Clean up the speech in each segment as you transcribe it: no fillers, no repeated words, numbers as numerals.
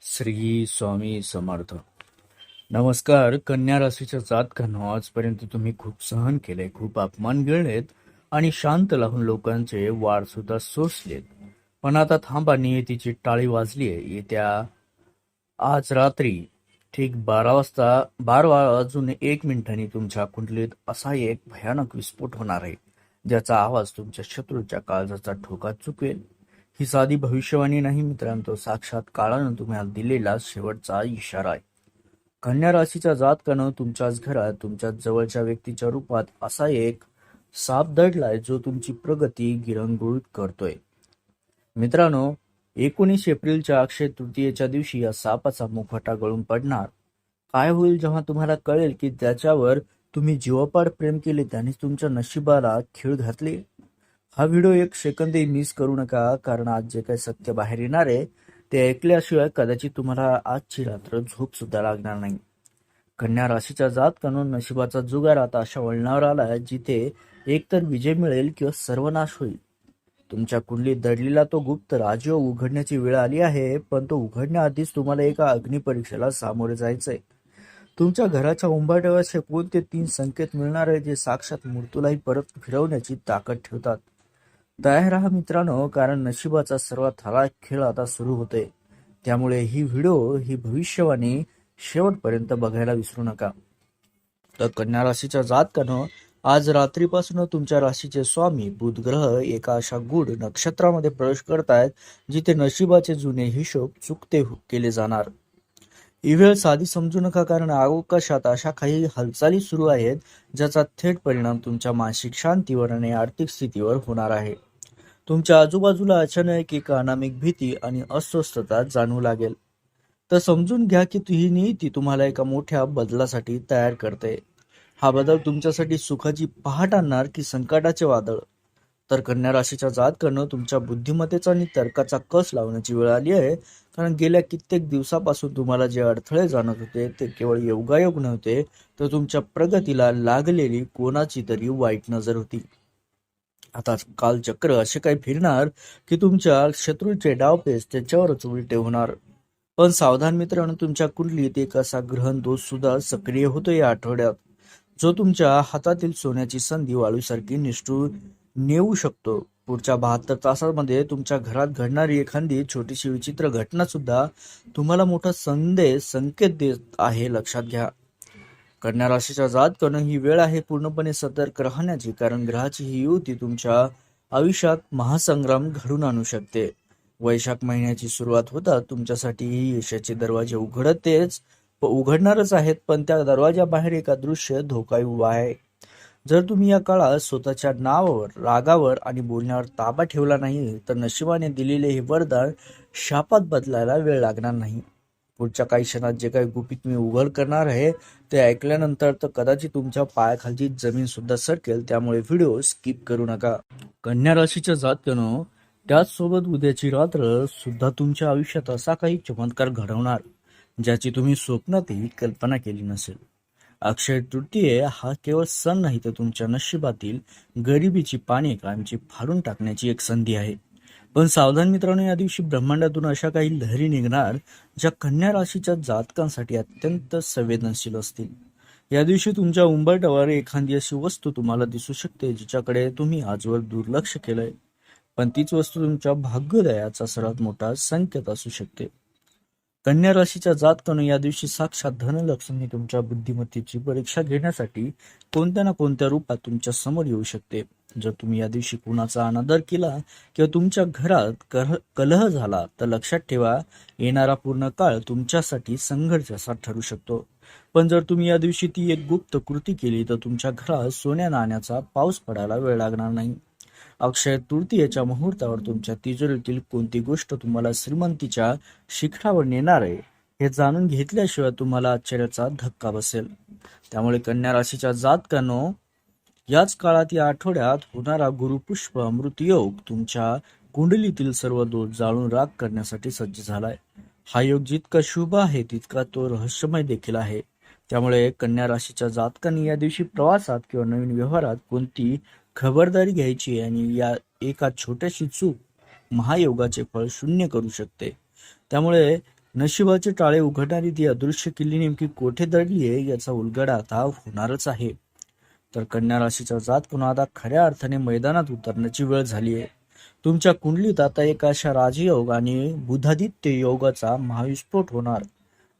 श्री स्वामी समर्थ. नमस्कार. कन्या राशीच्या जातकांनो, आजपर्यंत तुम्ही खूप सहन केले, खूप अपमान गिळलेत आणि शांत राहून लोकांचे वार सुद्धा सोसलेत. पण आता थांबा, नियतीची टाळी वाजलीये. येत्या आज रात्री ठीक 12 वाजून 1 मिनिटांनी तुमच्या कुंडलीत असा एक भयानक विस्फोट होणार आहे, ज्याचा आवाज तुमच्या शत्रूच्या काळजाचा ठोका चुकवेल. ही साधी भविष्यवाणी नाही मित्रांनो, तो साक्षात काळानं तुम्हाला दिलेला शेवटचा इशारा आहे. कन्या राशीच्या जातकानं तुमच्याच घरात, तुमच्याच जवळच्या व्यक्तीच्या रूपात असा एक साप दडलाय, जो तुमची प्रगती गिरंगुळीत करतोय. मित्रांनो, 19 एप्रिलच्या अक्षय तृतीयेच्या दिवशी या सापाचा मुखवटा गळून पडणार. काय होईल जेव्हा तुम्हाला कळेल की त्याच्यावर तुम्ही जीवापाड प्रेम केले, त्याने तुमच्या नशिबाला खीळ घातली? हा व्हिडिओ 1 सेकंदही मिस करू नका, कारण आज जे काही सत्य बाहेर येणार आहे ते ऐकल्याशिवाय कदाचित तुम्हाला आजची रात्र झोप सुद्धा लागणार नाही. कन्या राशीच्या जातकांनो, नशिबाचा जुगार आता अशा वळणावर आलाय जिथे एकतर विजय मिळेल किंवा सर्वनाश होईल. तुमच्या कुंडलीत दडलेला तो गुप्त राजयोग उघडण्याची वेळ आली आहे, पण तो उघडण्याआधीच तुम्हाला एका अग्निपरीक्षेला सामोरे जायचंय. तुमच्या घराच्या उंबरठ्यावर असे कोणते 3 संकेत मिळणार आहे जे साक्षात मृत्यूलाही परत फिरवण्याची ताकद ठेवतात? तयार राहा मित्रांनो, कारण नशिबाचा सर्वात ठराविक खेळ आता सुरू होतोय. त्यामुळे ही भविष्यवाणी शेवटपर्यंत बघायला विसरू नका. तर कन्या राशीच्या जातकानं, आज रात्रीपासून तुमच्या राशीचे स्वामी बुध ग्रह एका अशा गूढ नक्षत्रामध्ये प्रवेश करतायत जिथे नशिबाचे जुने हिशोब चुकते केले जाणार. ही वेळ साधी समजू नका, कारण अवकाशात अशा काही हालचाली सुरू आहेत ज्याचा थेट परिणाम तुमच्या मानसिक शांतीवर आणि आर्थिक स्थितीवर होणार आहे. तुमच्या आजूबाजूला अचानक एक अनामिक भीती आणि अस्वस्थता जाणवू लागेल. तर समजून घ्या की ही नियती तुम्हाला एका मोठ्या बदलासाठी तयार करते. हा बदल तुमच्यासाठी सुखाची पहाट आणणार की संकटाचे वादळ? तर कन्या राशीच्या जातकानं, तुमच्या बुद्धिमत्तेचा आणि तर्काचा कस लावण्याची वेळ आली आहे. कारण गेल्या कित्येक दिवसापासून तुम्हाला जे अडथळे जाणवत होते ते केवळ योगायोग नव्हते, तर तुमच्या प्रगतीला लागलेली कोणाची तरी वाईट नजर होती. आता कालचक्र असे काही फिरणार की तुमच्या शत्रूचे डावपेच त्याच्यावरच उलटे होणार. पण सावधान मित्रांनो, तुमच्या कुंडलीत एक असा ग्रहण दोष सुद्धा सक्रिय होतो या आठवड्यात, जो तुमच्या हातातील सोन्याची संधी वाळूसारखी निष्ठून नेऊ शकतो. पुढच्या 72 तासांमध्ये तुमच्या घरात घडणारी एखादी छोटीशी विचित्र घटना सुद्धा तुम्हाला मोठा संकेत देत आहे, लक्षात घ्या. कन्या राशीच्या जातकानं, ही वेळ आहे पूर्णपणे सतर्क राहण्याची, कारण ग्रहाची ही युती तुमच्या आयुष्यात महासंग्राम घडून आणू शकते. वैशाख महिन्याची सुरुवात होता तुमच्यासाठी ही यशाचे दरवाजे उघडणारच आहेत, पण त्या दरवाजाबाहेर एक अदृश्य धोका उभा आहे. जर तुम्ही या काळात स्वतःच्या नावावर, रागावर आणि बोलण्यावर ताबा ठेवला नाही, तर नशिबाने दिलेले हे वरदान शापात बदलायला वेळ लागणार नाही. पुढच्या काही क्षणात जे काही गुपित मी उघड करणार आहे ते ऐकल्यानंतर तर कदाचित तुमच्या पायाखालची जमीन सुद्धा सरकेल, त्यामुळे व्हिडिओ स्किप करू नका. कन्या राशीच्या जातकानो, त्याचसोबत उद्याची रात्र सुद्धा तुमच्या आयुष्यात असा काही चमत्कार घडवणार ज्याची तुम्ही स्वप्नातही कल्पना केली नसेल. अक्षय तृतीय हा केवळ सण नाही, तर तुमच्या नशिबातील गरिबीची पाने कायमची फाडून टाकण्याची एक संधी आहे. पण सावधान मित्रांनो, या दिवशी ब्रह्मांडातून अशा काही लहरी निघणार ज्या कन्या राशीच्या जातकांसाठी अत्यंत संवेदनशील असतील. या दिवशी तुमच्या उंबरठ्यावर एखादी अशी वस्तू तुम्हाला दिसू शकते जिच्याकडे तुम्ही आजवर दुर्लक्ष केलंय, पण तीच वस्तू तुमच्या भाग्योदयाचा सर्वात मोठा संकेत असू शकते. कन्या राशीच्या जातकानं, या दिवशी साक्षात धनलक्ष्मी तुमच्या बुद्धिमत्तेची परीक्षा घेण्यासाठी कोणत्या ना कोणत्या रूपात तुमच्या समोर येऊ शकते. जर तुम्ही या दिवशी कुणाचा अनादर केला किंवा तुमच्या घरात कलह झाला, तर लक्षात ठेवा, येणारा पूर्ण काळ तुमच्यासाठी संघर्षाचा ठरू शकतो. पण जर तुम्ही या दिवशी ती एक गुप्त कृती केली, तर तुमच्या घरात सोन्या नाण्याचा पाऊस पडायला वेळ लागणार नाही. अक्षय तृतीयेच्या मुहूर्तावर तुमच्या तिजोरीतील कोणती गोष्ट तुम्हाला श्रीमंतीच्या शिखरावर नेणार आहे हे जाणून घेतल्याशिवाय तुम्हाला आश्चर्याचा धक्का बसेल. त्यामुळे कन्या राशीच्या जातकांनो, याच काळात या आठवड्यात होणारा गुरुपुष्प अमृत योग तुमच्या कुंडलीतील सर्व दोष जाळून राख करण्यासाठी सज्ज झालाय. हा योग जितका शुभ आहे तितका तो रहस्यमय देखील आहे. त्यामुळे कन्या राशीच्या जातकांनी या दिवशी प्रवासात किंवा नवीन व्यवहारात कोणती खबरदारी घ्यायची, आणि या एका छोट्याशी चूक महायोगाचे फळ शून्य करू शकते. त्यामुळे नशिबाचे टाळे उघडणारी ती अदृश्य किल्ली नेमकी कोठे दडली आहे याचा उलगडा आता होणारच आहे. तर कन्या राशीचा जात पुन्हा आता खऱ्या अर्थाने मैदानात उतरण्याची वेळ झाली आहे. तुमच्या कुंडलीत आता एक अशा राजयोग आणि बुधादित्य योगाचा महाविस्फोट होणार,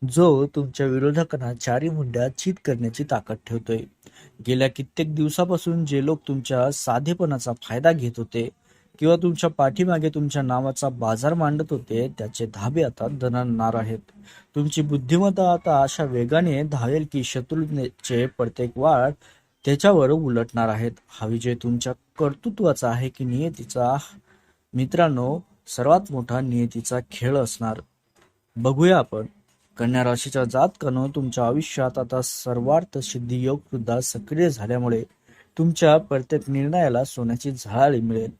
जो तुमच्या विरोधकांना चारी मुंड्यात चित करण्याची ताकद ठेवतोय. गेल्या कित्येक दिवसापासून जे लोक तुमच्या साधेपणाचा फायदा घेत होते किंवा तुमच्या पाठीमागे तुमच्या नावाचा बाजार मांडत होते, त्याचे धाबे आता दणाणणार आहेत. तुमची बुद्धिमत्ता आता अशा वेगाने धावेल की शत्रूचे प्रत्येक वाढ त्याच्यावर उलटणार आहेत. हा विजय तुमच्या कर्तृत्वाचा आहे की नियतीचा? मित्रांनो, सर्वात मोठा नियतीचा खेळ असणार. बघूया आपण. कन्या राशीच्या जातकानं तुमच्या आयुष्यात आता सर्वार्थ सिद्धी योग सुद्धा सक्रिय झाल्यामुळे तुमच्या प्रत्येक निर्णयाला सोन्याची झळाळी मिळेल.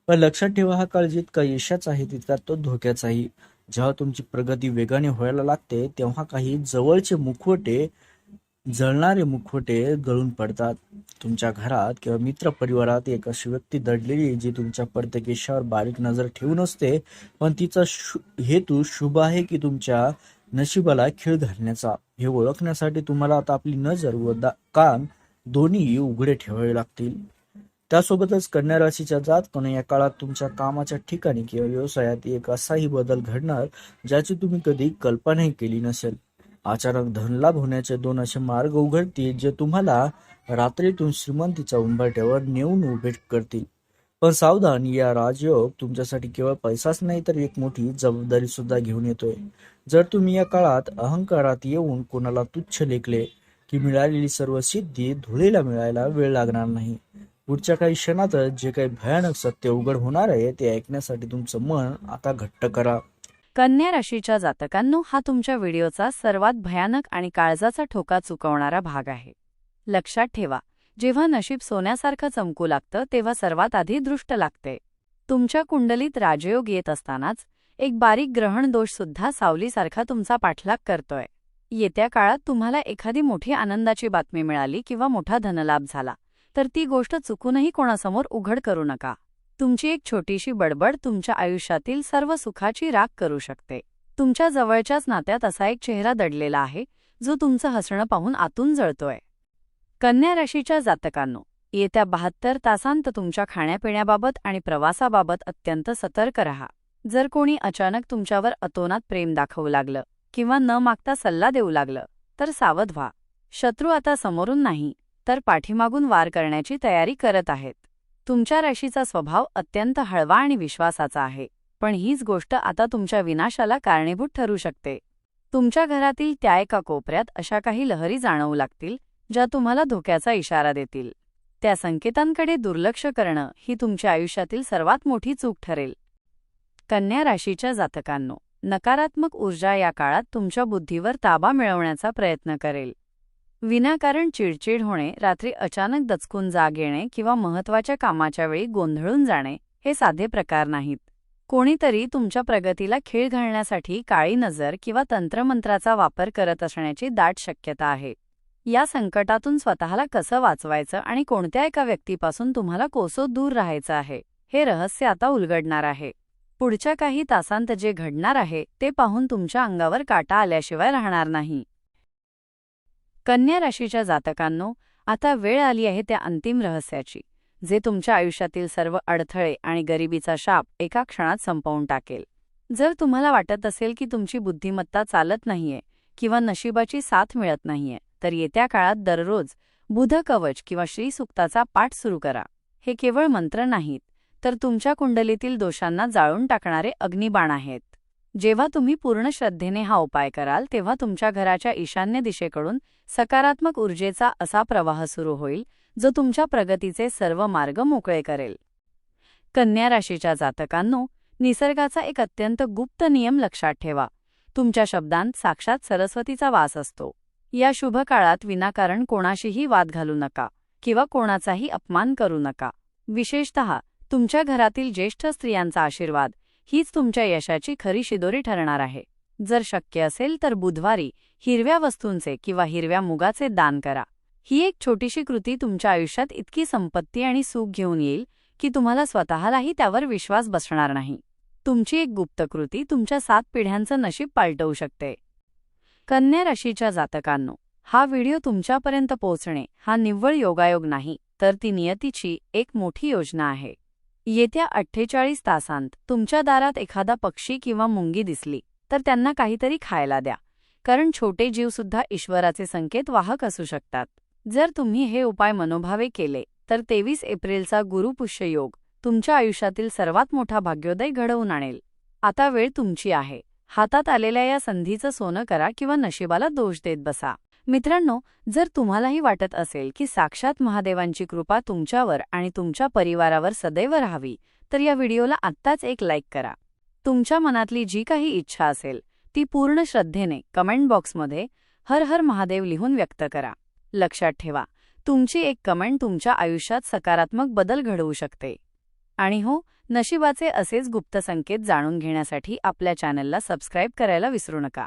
पण लक्षात ठेवा, हा काळ जितका यशाचा आहे तितका तो धोक्याचाही. जेव्हा तुमची प्रगती वेगाने व्हायला लागते तेव्हा काही जवळचे मुखवटे, जळणारे मुखवटे गळून पडतात. तुमच्या घरात किंवा मित्र परिवारात एक अशी व्यक्ती दडलेली जी तुमच्या प्रत्येक यशावर बारीक नजर ठेवून असते, पण तिचा हेतू शुभ आहे की तुमच्या नशिबाला खीळ घालण्याचा, हे ओळखण्यासाठी तुम्हाला आता आपली नजर व कान दोन्ही उघडे ठेवावे लागतील. त्यासोबतच कन्या राशीच्या जातकाने या काळात तुमच्या कामाच्या ठिकाणी किंवा व्यवसायात एक असाही बदल घडणार ज्याची तुम्ही कधी कल्पनाही केली नसेल. अचानक धनलाभ होण्याचे दोन असे मार्ग उघडतील जे तुम्हाला रात्रीतून श्रीमंतीच्या उंबरठ्यावर नेऊन उभे करतील. पण सावधान, या राजयोग तुमच्यासाठी केवळ पैसाच नाही तर एक मोठी जबाबदारी सुद्धा घेऊन येतोय. जर तुम्ही या काळात अहंकारात येऊन कोणाला तुच्छ लेखले की मिळालेली सर्व सिद्धी धुळीला मिळायला वेळ लागणार नाही. पुढच्या काही क्षणातच जे काही भयानक सत्य उघड होणार आहे ते ऐकण्यासाठी तुमचं मन आता घट्ट करा. कन्या राशीच्या जातकांनो, हा तुमच्या व्हिडिओचा सर्वात भयानक आणि काळजाचा ठोका चुकवणारा भाग आहे. लक्षात ठेवा, जेव्हा नशीब सोन्यासारखं चमकू लागतं तेव्हा सर्वात आधी दृष्ट लागते. तुमच्या कुंडलीत राजयोग येत असतानाच एक बारीक ग्रहण दोष सुद्धा सावलीसारखा तुमचा पाठलाग करतोय. येत्या काळात तुम्हाला एखादी मोठी आनंदाची बातमी मिळाली किंवा मोठा धनलाभ झाला तर ती गोष्ट चुकूनही कोणासमोर उघड करू नका. तुमची एक छोटीशी बडबड तुमच्या आयुष्यातील सर्व सुखाची राख करू शकते. तुमच्या जवळच्याच नात्यात असा एक चेहरा दडलेला आहे जो तुमचं हसणं पाहून आतून जळतोय. कन्या राशीच्या जातकांनो, येत्या 72 तासांत तुमच्या खाण्यापिण्याबाबत आणि प्रवासाबाबत अत्यंत सतर्क रहा. जर कोणी अचानक तुमच्यावर अतोनात प्रेम दाखवू लागलं किंवा न मागता सल्ला देऊ लागलं तर सावध व्हा. शत्रू आता समोरून नाही तर पाठीमागून वार करण्याची तयारी करत आहेत. तुमच्या राशीचा स्वभाव अत्यंत हळवा आणि विश्वासाचा आहे, पण हीच गोष्ट आता तुमच्या विनाशाला कारणीभूत ठरू शकते. तुमच्या घरातील त्या एका कोपऱ्यात अशा काही लहरी जाणवू लागतील ज्या तुम्हाला धोक्याचा इशारा देतील. त्या संकेतांकडे दुर्लक्ष करणं ही तुमच्या आयुष्यातील सर्वात मोठी चूक ठरेल. कन्या राशीच्या जातकांनो, नकारात्मक ऊर्जा या काळात तुमच्या बुद्धीवर ताबा मिळवण्याचा प्रयत्न करेल. विनाकारण चिडचिड होणे, रात्री अचानक दचकून जाग येणे किंवा महत्त्वाच्या कामाच्या वेळी गोंधळून जाणे हे साधे प्रकार नाहीत. कोणीतरी तुमच्या प्रगतीला खीळ घालण्यासाठी काळी नजर किंवा तंत्रमंत्राचा वापर करत असण्याची दाट शक्यता आहे. या संकटातून स्वतःला कसं वाचवायचं आणि कोणत्या एका व्यक्तीपासून तुम्हाला कोसो दूर राहायचं आहे, हे रहस्य आता उलगडणार आहे. पुढच्या काही तासांत जे घडणार आहे ते पाहून तुमच्या अंगावर काटा आल्याशिवाय राहणार नाही. कन्या राशीच्या जातकांनो, आता वेळ आली आहे त्या अंतिम रहस्याची, जे तुमच्या आयुष्यातील सर्व अडथळे आणि गरिबीचा शाप एका क्षणात संपवून टाकेल. जर तुम्हाला वाटत असेल की तुमची बुद्धिमत्ता चालत नाहीये किंवा नशिबाची साथ मिळत नाहीये, तर येत्या काळात दररोज बुध कवच किंवा श्री सुक्ताचा पाठ सुरू करा. हे केवळ मंत्र नाहीत, तर तुमच्या कुंडलीतील दोषांना जाळून टाकणारे अग्निबाण आहेत. जेव्हा तुम्ही पूर्ण श्रद्धेने हा उपाय कराल तेव्हा तुमच्या घराच्या ईशान्य दिशेकडून सकारात्मक ऊर्जेचा असा प्रवाह सुरू होईल जो तुमच्या प्रगतीचे सर्व मार्ग मोकळे करेल. कन्या राशीच्या जातकांनो, निसर्गाचा एक अत्यंत गुप्त नियम लक्षात ठेवा. तुमच्या शब्दांत साक्षात सरस्वतीचा वास असतो. या शुभ काळात विनाकारण कोणाशीही वाद घालू नका किंवा कोणाचाही अपमान करू नका. विशेषतः तुमच्या घरातील ज्येष्ठ स्त्रियांचा आशीर्वाद हीच तुमच्या यशाची खरी शिदोरी ठरणार आहे. जर शक्य असेल तर बुधवारी हिरव्या वस्तूंचे किंवा हिरव्या मुगाचे दान करा. ही एक छोटीशी कृती तुमच्या आयुष्यात इतकी संपत्ती आणि सुख घेऊन येईल की तुम्हाला स्वतःलाही त्यावर विश्वास बसणार नाही. तुमची एक गुप्त कृती तुमच्या 7 पिढ्यांचं नशीब पालटवू शकते. कन्या राशीच्या जातकांनो, हा व्हिडिओ तुमच्यापर्यंत पोहोचणे हा निव्वळ योगायोग नाही, तर ती नियतीची एक मोठी योजना आहे. येत्या 48 तासांत तुमच्या दारात एखादा पक्षी किंवा मुंगी दिसली तर त्यांना काहीतरी खायला द्या, कारण छोटे जीवसुद्धा ईश्वराचे संकेत वाहक असू शकतात. जर तुम्ही हे उपाय मनोभावे केले तर 23 एप्रिलचा गुरुपुष्य योग तुमच्या आयुष्यातील सर्वात मोठा भाग्योदय घडवून आणेल. आता वेळ तुमची आहे. हातात आलेल्या या संधीचं सोनं करा किंवा नशिबाला दोष देत बसा. मित्रांनो, जर तुम्हालाही वाटत असेल की साक्षात महादेवांची कृपा तुमच्यावर आणि तुमच्या परिवारावर सदैव राहावी, तर या व्हिडिओला आत्ताच एक लाईक करा. तुमच्या मनातली जी काही इच्छा असेल ती पूर्ण श्रद्धेने कमेंट बॉक्समध्ये हर हर महादेव लिहून व्यक्त करा. लक्षात ठेवा, तुमची एक कमेंट तुमच्या आयुष्यात सकारात्मक बदल घडवू शकते. आणि हो, नशिबाचे असेच गुप्त संकेत जाणून घेण्यासाठी आपल्या चॅनलला सबस्क्राईब करायला विसरू नका.